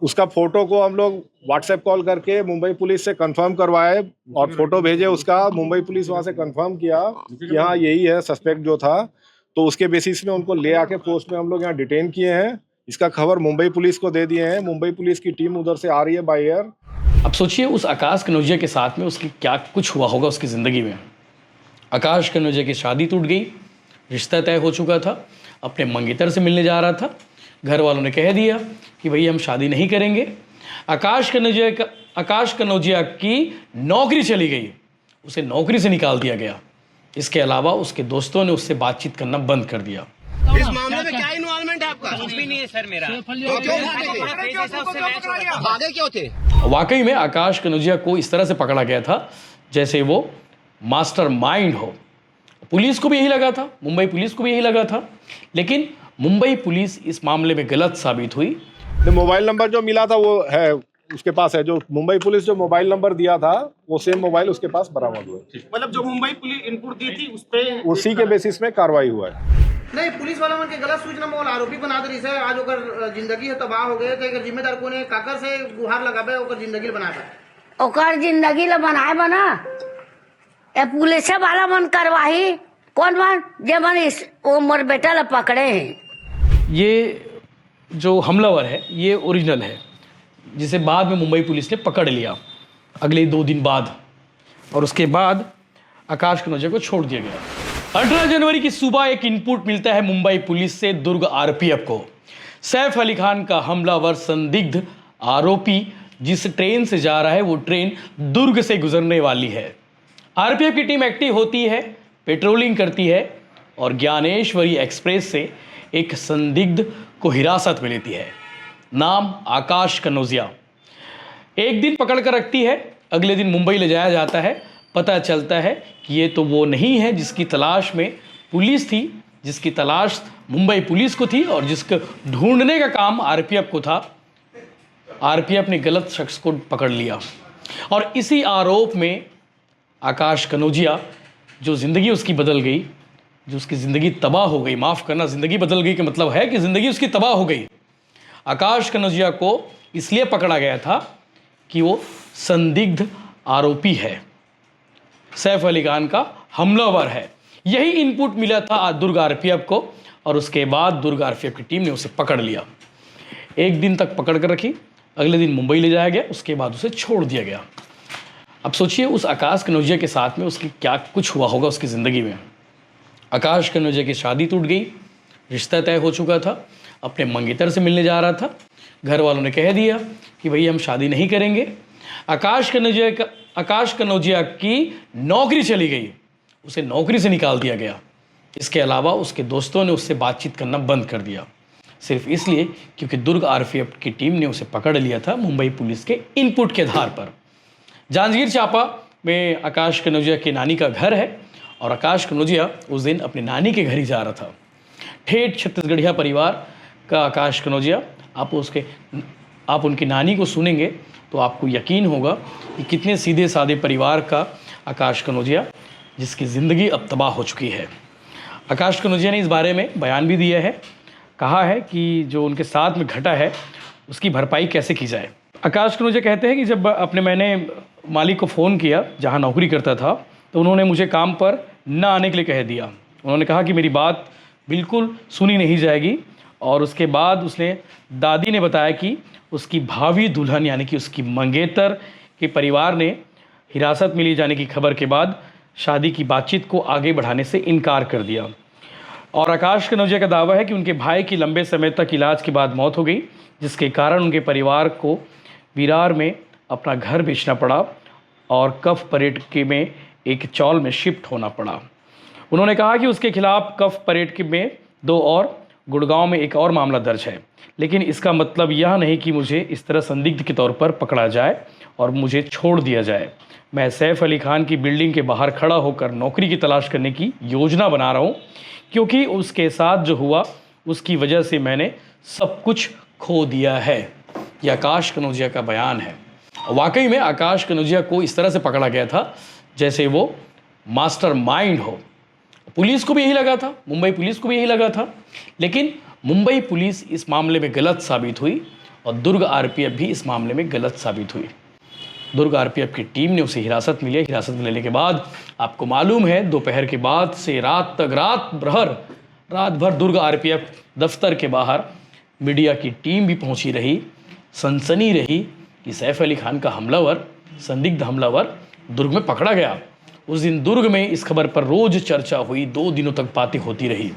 उसका फोटो को हम लोग व्हाट्सएप कॉल करके मुंबई पुलिस से कंफर्म करवाए और फोटो भेजे उसका। मुंबई पुलिस वहां से कंफर्म किया कि हाँ यही है सस्पेक्ट जो था, तो उसके बेसिस में उनको ले आके पोस्ट में हम लोग यहाँ डिटेन किए हैं। इसका खबर मुंबई पुलिस को दे दिए हैं। मुंबई पुलिस की टीम उधर से आ रही है बाय एयर। अब सोचिए उस आकाश कनौजिया के साथ में उसकी क्या कुछ हुआ होगा उसकी ज़िंदगी में। आकाश कनौजिया की शादी टूट गई, रिश्ता तय हो चुका था, अपने मंगेतर से मिलने जा रहा था। घर वालों ने कह दिया कि भई हम शादी नहीं करेंगे। आकाश कनौजिया की नौकरी चली गई, उसे नौकरी से निकाल दिया गया। इसके अलावा उसके दोस्तों ने उससे बातचीत करना बंद कर दिया। इस मामले में क्या इन्वॉल्वमेंट है आपका? कुछ भी नहीं है सर मेरा। तो क्यों भागे क्यों थे? वाकई में आकाश कनौजिया को इस तरह से पकड़ा गया था जैसे वो मास्टरमाइंड हो। पुलिस को भी यही लगा था, मुंबई पुलिस को भी यही लगा था, लेकिन मुंबई पुलिस इस मामले में गलत साबित हुई। मोबाइल नंबर जो मिला था वो है उसके पास है। जो मुंबई पुलिस जो मोबाइल नंबर दिया था वो सेम मोबाइल उसके पास बरामद हुआ। मतलब जो मुंबई पुलिस इनपुट दी थी उस पे उसी के बेसिस में कार्रवाई हुआ है। नहीं, पुलिस वालों के गलत सूचना मोल आरोपी बना दे रही है। आज ओकर जिंदगी तबाह हो गए थे। जिम्मेदार कोने काकर से गुहार लगाबे ओकर जिंदगी बनाबे। ओकर जिंदगी ला बनाए बना ए पुलिस वाला मन करवाही कौन मन जे मन इस वो मोर बेटा ला पकड़े हैं। ये जो हमलावर है ये ओरिजिनल है, जिसे बाद में मुंबई पुलिस ने पकड़ लिया अगले 2 दिन बाद, और उसके बाद आकाश कनौजिया को छोड़ दिया गया। 18 जनवरी की सुबह एक इनपुट मिलता है मुंबई पुलिस से दुर्ग आरपीएफ को। सैफ अली खान का हमलावर संदिग्ध आरोपी जिस ट्रेन से जा रहा है वो ट्रेन दुर्ग से गुजरने वाली है। आरपीएफ की टीम एक्टिव होती है, पेट्रोलिंग करती है और ज्ञानेश्वरी एक्सप्रेस से एक संदिग्ध को हिरासत में लेती है। नाम आकाश कनौजिया। एक दिन पकड़ कर रखती है, अगले दिन मुंबई ले जाया जाता है। पता चलता है कि ये तो वो नहीं है जिसकी तलाश में पुलिस थी, जिसकी तलाश मुंबई पुलिस को थी और जिसको ढूंढने का काम आरपीएफ को था। आरपीएफ ने गलत शख्स को पकड़ लिया और इसी आरोप में आकाश कनौजिया, जो ज़िंदगी उसकी बदल गई, जो उसकी ज़िंदगी तबाह हो गई, माफ़ करना, ज़िंदगी बदल गई का मतलब है कि ज़िंदगी उसकी तबाह हो गई। आकाश कनौजिया को इसलिए पकड़ा गया था कि वो संदिग्ध आरोपी है, सैफ अली खान का हमलावर है। यही इनपुट मिला था दुर्ग आरपीएफ को और उसके बाद दुर्ग आरपीएफ की टीम ने उसे पकड़ लिया। एक दिन तक पकड़ कर रखी, अगले दिन मुंबई ले जाया गया, उसके बाद उसे छोड़ दिया गया। अब सोचिए उस आकाश कनौजिया के साथ में उसकी क्या कुछ हुआ होगा उसकी ज़िंदगी में। आकाश कनौजिया की शादी टूट गई, रिश्ता तय हो चुका था, अपने मंगेतर से मिलने जा रहा था। घर वालों ने कह दिया कि भई हम शादी नहीं करेंगे। आकाश कनौजिया की नौकरी चली गई, उसे नौकरी से निकाल दिया गया। इसके अलावा उसके दोस्तों ने उससे बातचीत करना बंद कर दिया, सिर्फ इसलिए क्योंकि दुर्ग आरपीएफ की टीम ने उसे पकड़ लिया था मुंबई पुलिस के इनपुट के आधार पर। जांजगीर चांपा में आकाश कनौजिया की नानी का घर है और आकाश कनौजिया उस दिन अपनी नानी के घर ही जा रहा था। ठेठ छत्तीसगढ़िया परिवार का आकाश कनौजिया। आप उनकी नानी को सुनेंगे तो आपको यकीन होगा कि कितने सीधे साधे परिवार का आकाश कनौजिया, जिसकी ज़िंदगी अब तबाह हो चुकी है। आकाश कनौजिया ने इस बारे में बयान भी दिया है, कहा है कि जो उनके साथ में घटा है उसकी भरपाई कैसे की जाए। आकाश कनौजिया कहते हैं कि जब मैंने मालिक को फ़ोन किया जहां नौकरी करता था तो उन्होंने मुझे काम पर न आने के लिए कह दिया। उन्होंने कहा कि मेरी बात बिल्कुल सुनी नहीं जाएगी और उसके बाद उसने दादी ने बताया कि उसकी भावी दुल्हन यानी कि उसकी मंगेतर के परिवार ने हिरासत में लिए जाने की खबर के बाद शादी की बातचीत को आगे बढ़ाने से इनकार कर दिया। और आकाश कनौजिया का दावा है कि उनके भाई की लंबे समय तक इलाज के बाद मौत हो गई, जिसके कारण उनके परिवार को विरार में अपना घर बेचना पड़ा और कफ परेड के में एक चौल में शिफ्ट होना पड़ा। उन्होंने कहा कि उसके खिलाफ कफ परेड के में 2 और गुड़गांव में एक और मामला दर्ज है, लेकिन इसका मतलब यह नहीं कि मुझे इस तरह संदिग्ध के तौर पर पकड़ा जाए और मुझे छोड़ दिया जाए। मैं सैफ अली खान की बिल्डिंग के बाहर खड़ा होकर नौकरी की तलाश करने की योजना बना रहा हूँ, क्योंकि उसके साथ जो हुआ उसकी वजह से मैंने सब कुछ खो दिया है। यह आकाश कनौजिया का बयान है। वाकई में आकाश कनौजिया को इस तरह से पकड़ा गया था जैसे वो मास्टरमाइंड हो। पुलिस को भी यही लगा था, मुंबई पुलिस को भी यही लगा था, लेकिन मुंबई पुलिस इस मामले में गलत साबित हुई और दुर्ग आरपीएफ भी इस मामले में गलत साबित हुई। दुर्ग आरपीएफ की टीम ने उसे हिरासत में लिया। हिरासत में लेने के बाद आपको मालूम है दोपहर के बाद से रात तक रात भर दुर्ग आरपीएफ दफ्तर के बाहर मीडिया की टीम भी पहुंची रही। सनसनी रही कि सैफ अली खान का हमलावर, संदिग्ध हमलावर दुर्ग में पकड़ा गया। उस दिन दुर्ग में इस खबर पर रोज चर्चा हुई, 2 दिनों तक बातें होती रही।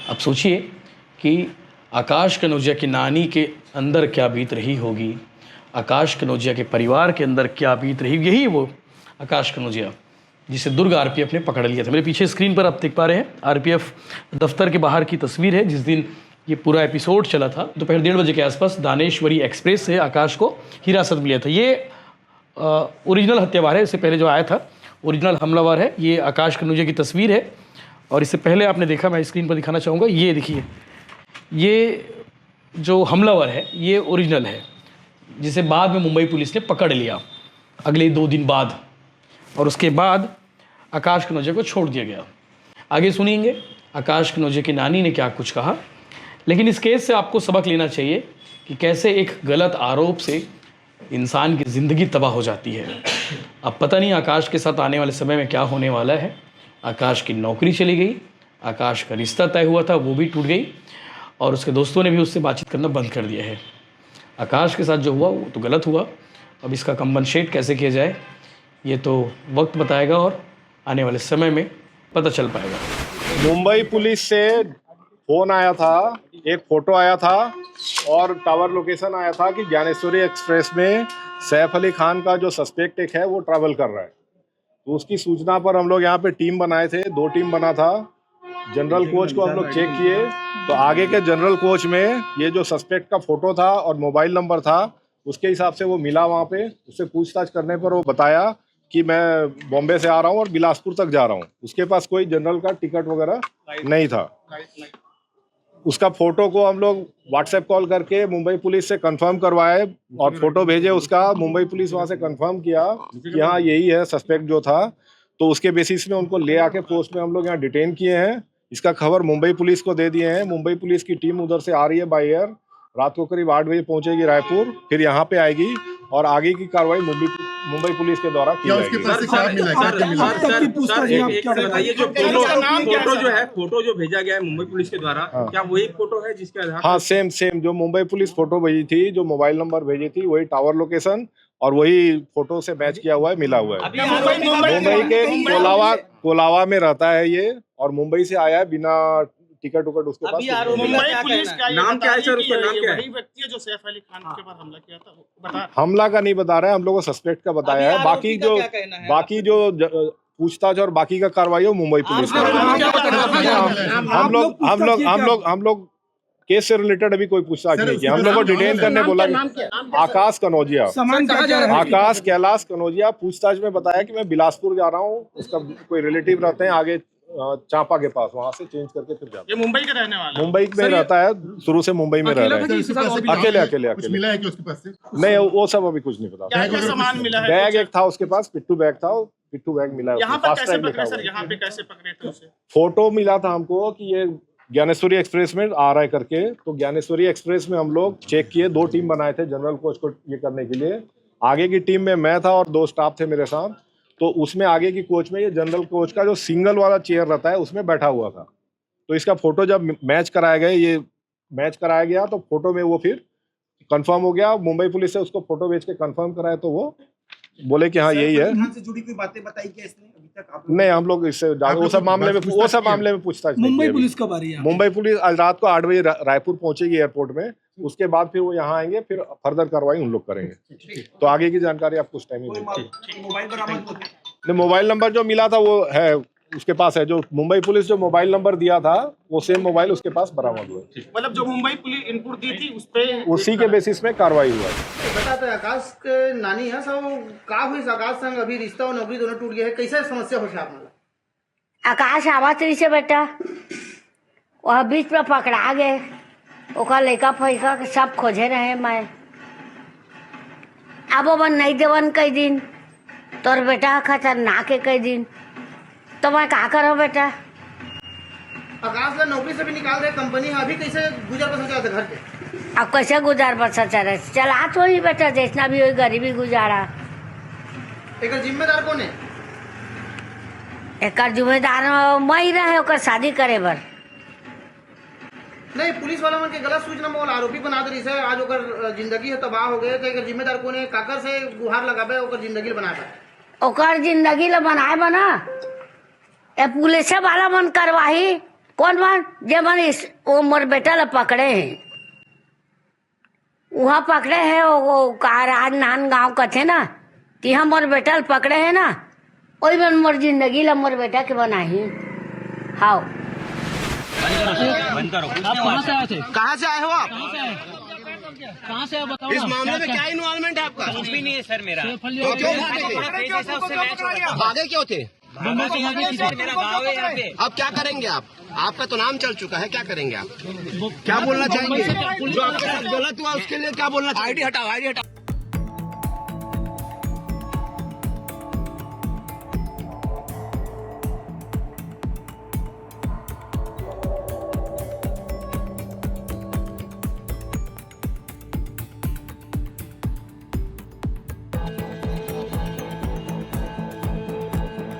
अब सोचिए कि आकाश कनौजिया की नानी के अंदर क्या बीत रही होगी, आकाश कनौजिया के परिवार के अंदर क्या बीत रही। यही वो आकाश कनौजिया जिसे दुर्ग आरपीएफ ने पकड़ लिया था। मेरे पीछे स्क्रीन पर आप देख पा रहे हैं आरपीएफ दफ्तर के बाहर की तस्वीर है जिस दिन ये पूरा एपिसोड चला था। दोपहर 1:30 बजे के आसपास दानेश्वरी एक्सप्रेस से आकाश को हिरासत में लिया था। ये ओरिजिनल हत्यावार है, इससे पहले जो आया था ओरिजिनल हमलावर है। ये आकाश कनौजिया की तस्वीर है और इससे पहले आपने देखा, मैं स्क्रीन पर दिखाना चाहूँगा, ये देखिए, ये जो हमलावर है ये ओरिजिनल है जिसे बाद में मुंबई पुलिस ने पकड़ लिया अगले 2 दिन बाद, और उसके बाद आकाश कनौजिया को छोड़ दिया गया। आगे सुनिएंगे आकाश कनौजिया की नानी ने क्या कुछ कहा। लेकिन इस केस से आपको सबक लेना चाहिए कि कैसे एक गलत आरोप से इंसान की ज़िंदगी तबाह हो जाती है। अब पता नहीं आकाश के साथ आने वाले समय में क्या होने वाला है। आकाश की नौकरी चली गई, आकाश का रिश्ता तय हुआ था वो भी टूट गई और उसके दोस्तों ने भी उससे बातचीत करना बंद कर दिया है। आकाश के साथ जो हुआ वो तो गलत हुआ, अब इसका कंपनसेट कैसे किया जाए ये तो वक्त बताएगा और आने वाले समय में पता चल पाएगा। मुंबई पुलिस से फोन आया था, एक फोटो आया था और टावर लोकेशन आया था कि ज्ञानेश्वरी एक्सप्रेस में सैफ अली खान का जो सस्पेक्ट एक है वो ट्रैवल कर रहा है। तो उसकी सूचना पर हम लोग यहाँ पे टीम बनाए थे, 2 टीम बना था। जनरल कोच को हम लोग चेक किए तो आगे के जनरल कोच में ये जो सस्पेक्ट का फोटो था और मोबाइल नंबर था उसके हिसाब से वो मिला। वहाँ पे उससे पूछताछ करने पर वो बताया कि मैं बॉम्बे से आ रहा हूँ और बिलासपुर तक जा रहा हूँ। उसके पास कोई जनरल का टिकट वगैरह नहीं था। उसका फोटो को हम लोग व्हाट्सएप कॉल करके मुंबई पुलिस से कंफर्म करवाए और फोटो भेजे उसका। मुंबई पुलिस वहाँ से कंफर्म किया कि हाँ यही है सस्पेक्ट जो था। तो उसके बेसिस में उनको ले आके पोस्ट में हम लोग यहाँ डिटेन किए हैं। इसका खबर मुंबई पुलिस को दे दिए हैं। मुंबई पुलिस की टीम उधर से आ रही है बाय एयर। रात को करीब 8 बजे पहुंचेगी रायपुर, फिर यहाँ पे आएगी और आगे की कार्रवाई मुंबई पुलिस के द्वारा की जाएगी। फोटो जो भेजा गया है मुंबई पुलिस के द्वारा, क्या वही फोटो है जिसके आधार? हाँ, सेम जो मुंबई पुलिस फोटो भेजी थी, जो मोबाइल नंबर भेजी थी, वही टावर लोकेशन और वही फोटो से मैच किया हुआ है, मिला हुआ है। मुंबई के कोलावा में रहता है ये और मुंबई से आया है बिना टिकट उसके पास। मुंबई पुलिस का नाम क्या है सर? उसका नाम क्या है? वही व्यक्ति है जो सैफ अली खान के ऊपर हमला किया था, बता। हमला का नहीं बता रहे हैं, हम लोग को सस्पेक्ट का बताया है। बाकी जो पूछताछ और बाकी का कार्रवाई हो मुंबई पुलिस का। हम लोग केस से रिलेटेड अभी कोई पूछताछ नहीं किया। हम लोग को डिटेन करने बोला। आकाश कनौजिया, आकाश कैलाश कनौजिया पूछताछ में बताया कि मैं बिलासपुर जा रहा हूँ। उसका कोई रिलेटिव रहते हैं आगे चांपा के पास, वहाँ से चेंज करके फिर जाता है। ये मुंबई के रहने वाला, मुंबई में रहता है, शुरू से मुंबई में रह रहा है। अकेले मिला है कि उसके पास से? नहीं, वो सब अभी कुछ नहीं पता। क्या सामान मिला है? बैग एक था उसके पास, पिट्ठू बैग था, पिट्ठू बैग मिला है। यहाँ पर कैसे पकड़े सर? यहाँ पे कैसे पकड़े थे उसे? फोटो मिला था हमको कि ये ज्ञानेश्वरी एक्सप्रेस में आ रहा है करके। तो ज्ञानेश्वरी एक्सप्रेस में हम लोग चेक किए, 2 टीम बनाए थे जनरल कोच को ये करने के लिए। आगे की टीम में मैं था और 2 स्टाफ थे मेरे साथ। तो उसमें आगे की कोच में ये जनरल कोच का जो सिंगल वाला चेयर रहता है उसमें बैठा हुआ था। तो इसका फोटो जब मैच कराया गया तो फोटो में वो फिर कंफर्म हो गया। मुंबई पुलिस से उसको फोटो भेज के कंफर्म कराया तो वो बोले कि हाँ यही है। से जुड़ी कोई बातें बताई क्या इसने अभी तक आप? नहीं, हम लोग इससे वो सब मामले में पूछताछ नहीं। मुंबई पुलिस कब आ रही है? मुंबई पुलिस आज रात को 8 बजे रायपुर पहुंचेगी एयरपोर्ट में। उसके बाद फिर वो यहाँ आएंगे, फिर फर्दर कार्रवाई उन लोग करेंगे। तो आगे की जानकारी आपको उस टाइम ही देंगे। मोबाइल नंबर जो मिला था वो है उसके पास है। जो मुंबई पुलिस जो मोबाइल नंबर दिया था वो सेम मोबाइल उसके पास बरामद हुआ। मतलब जो मुंबई पुलिस इनपुट दी थी उसी के बेसिस में कार्रवाई हुआ। बताते आकाश के नानी है सब का हुई आकाश संग अभी रिश्ता और नौकरी दोनों टूट गया है, कैसे समस्या हो आप? आकाश आवाज रही से बेटा वह बीच में पकड़ा गए, ओका लेका फैका के सब खोजे रहे। मैं अब वो नहीं देवन कई दिन तोर बेटा खतरनाक है कई दिन, तो मैं क्या करो बेटा? आकाश ने नौकरी से भी निकाल रहे कंपनी, अभी कैसे गुजर बसर जाते घर पे? अब कैसे गुजार बसा चले चला तो ही बेटा जैसना भी हो गरीबी गुजारा एक जिम्मेदार कौन है? एक जिम्मेदार मैं ही रहे ओकर शादी करे बर नहीं पुलिस वाला मन के गलत सूचना में आरोपी बना दे रही है। आज ओकर जिंदगी है तबाह हो गए थे। एक जिम्मेदार कौन है? काकर से गुहार लगाबे ओकर जिंदगी बनाबे। ओकर जिंदगी ला बनाए बना ए पुलिस वाला मन करवाही कौन मन जे मन वो मोर बेटा ला पकड़े हैं वहाँ पकड़े है वो राज नान गाँव का थे ना कि हम मोर बेटा ला पकड़े है ना वही मन मोर जिंदगी ला मोर बेटा के बनाही। हाँ कहाँ से आए हो आप? कहाँ से बताओ इस मामले में क्या इन्वॉल्वमेंट है आपका? कुछ भी नहीं है सर मेरा। तो क्यों भागे क्यों थे? मेरा गाँव है यहाँ पे। अब क्या करेंगे आप? आपका तो नाम चल चुका है, क्या करेंगे आप? क्या बोलना चाहेंगे? जो आपके साथ गलत हुआ उसके लिए क्या बोलना चाहेंगे? आईडी हटाओ, आईडी हटाओ।